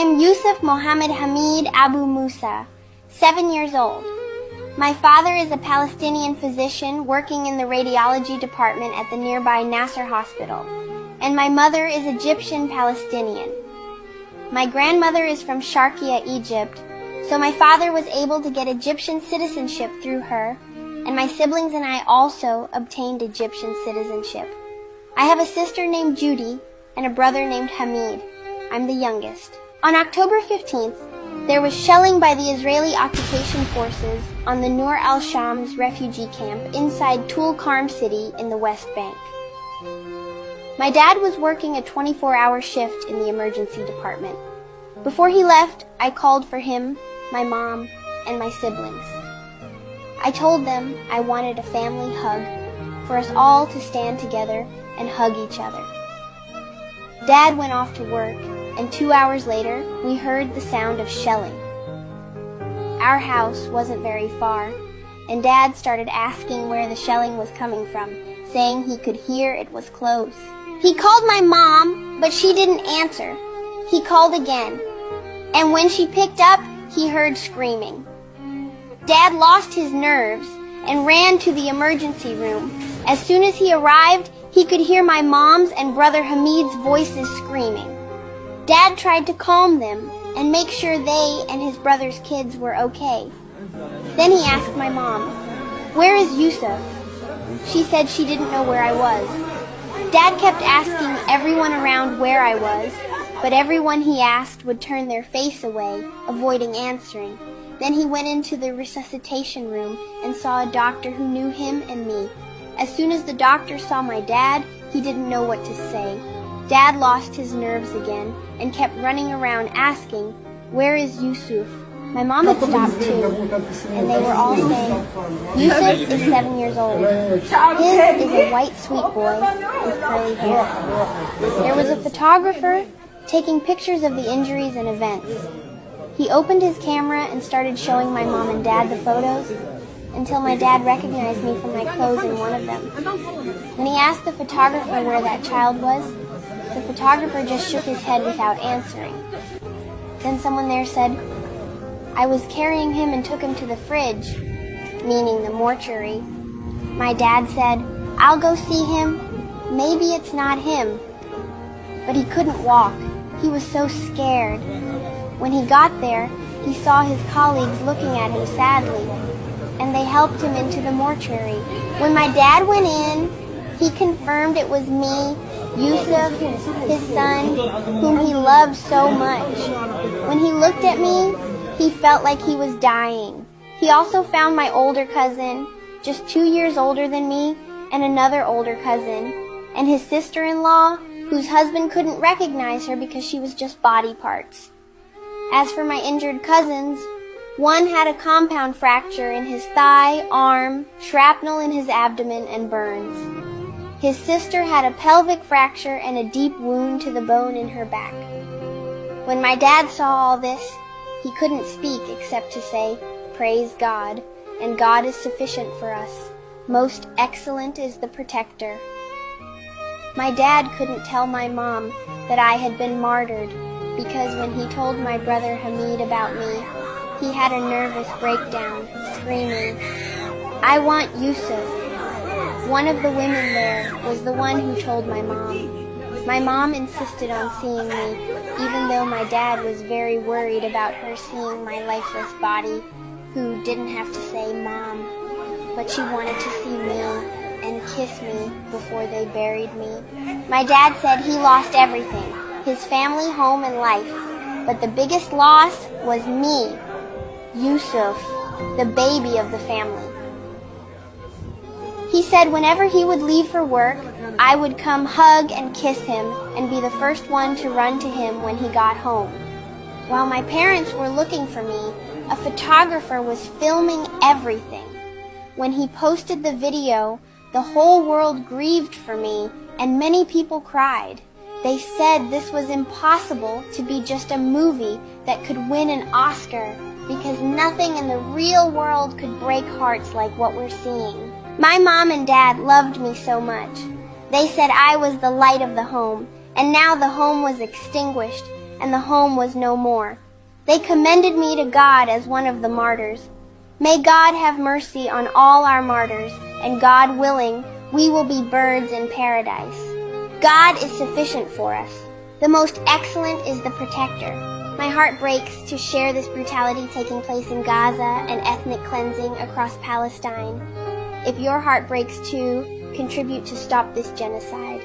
am Yusuf Mohammed Hamid Abu Musa, 7 years old. My father is a Palestinian physician working in the radiology department at the nearby Nasser Hospital, and my mother is Egyptian Palestinian. My grandmother is from Sharqiya, Egypt, so my father was able to get Egyptian citizenship through her, and my siblings and I also obtained Egyptian citizenship. I have a sister named Judy and a brother named Hamid. I'm the youngest. On October 15th, there was shelling by the Israeli occupation forces on the Nur al-Shams refugee camp inside Tulkarm city in the West Bank. My dad was working a 24-hour shift in the emergency department. Before he left, I called for him, my mom, and my siblings. I told them I wanted a family hug, for us all to stand together and hug each other. Dad went off to work, and 2 hours later, we heard the sound of shelling. Our house wasn't very far, and Dad started asking where the shelling was coming from, saying he could hear it was close. He called my mom, but she didn't answer. He called again, and when she picked up, he heard screaming. Dad lost his nerves and ran to the emergency room. As soon as he arrived, he could hear my mom's and brother Hamid's voices screaming. Dad tried to calm them and make sure they and his brother's kids were okay. Then he asked my mom, "Where is Yusuf?" She said she didn't know where I was. Dad kept asking everyone around where I was, but everyone he asked would turn their face away, avoiding answering. Then he went into the resuscitation room and saw a doctor who knew him and me. As soon as the doctor saw my dad, he didn't know what to say. Dad lost his nerves again and kept running around asking, "Where is Yusuf?" My mom had stopped too, and they were all saying, "Yusuf is 7 years old. His is a white sweet boy with curly hair." There was a photographer taking pictures of the injuries and events. He opened his camera and started showing my mom and dad the photos until my dad recognized me from my clothes in one of them. When he asked the photographer where that child was, the photographer just shook his head without answering. Then someone there said, "I was carrying him and took him to the fridge," meaning the mortuary. My dad said, "I'll go see him. Maybe it's not him." But he couldn't walk. He was so scared. When he got there, he saw his colleagues looking at him sadly, and they helped him into the mortuary. When my dad went in, he confirmed it was me, Yusuf, his son, whom he loved so much. When he looked at me, he felt like he was dying. He also found my older cousin, just 2 years older than me, and another older cousin, and his sister-in-law, whose husband couldn't recognize her because she was just body parts. As for my injured cousins, one had a compound fracture in his thigh, arm, shrapnel in his abdomen, and burns. His sister had a pelvic fracture and a deep wound to the bone in her back. When my dad saw all this, he couldn't speak except to say, "Praise God, and God is sufficient for us. Most excellent is the protector." My dad couldn't tell my mom that I had been martyred because when he told my brother Hamid about me, he had a nervous breakdown, screaming, "I want Yusuf." One of the women there was the one who told my mom. My mom insisted on seeing me, even though my dad was very worried about her seeing my lifeless body, who didn't have to say Mom, but she wanted to see me and kiss me before they buried me. My dad said he lost everything, his family, home, and life, but the biggest loss was me, Yusuf, the baby of the family. He said whenever he would leave for work, I would come hug and kiss him and be the first one to run to him when he got home. While my parents were looking for me, a photographer was filming everything. When he posted the video, the whole world grieved for me and many people cried. They said this was impossible to be just a movie that could win an Oscar because nothing in the real world could break hearts like what we're seeing. My mom and dad loved me so much. They said I was the light of the home, and now the home was extinguished, and the home was no more. They commended me to God as one of the martyrs. May God have mercy on all our martyrs, and God willing, we will be birds in paradise. God is sufficient for us. The most excellent is the protector. My heart breaks to share this brutality taking place in Gaza and ethnic cleansing across Palestine. If your heart breaks too, contribute to stop this genocide.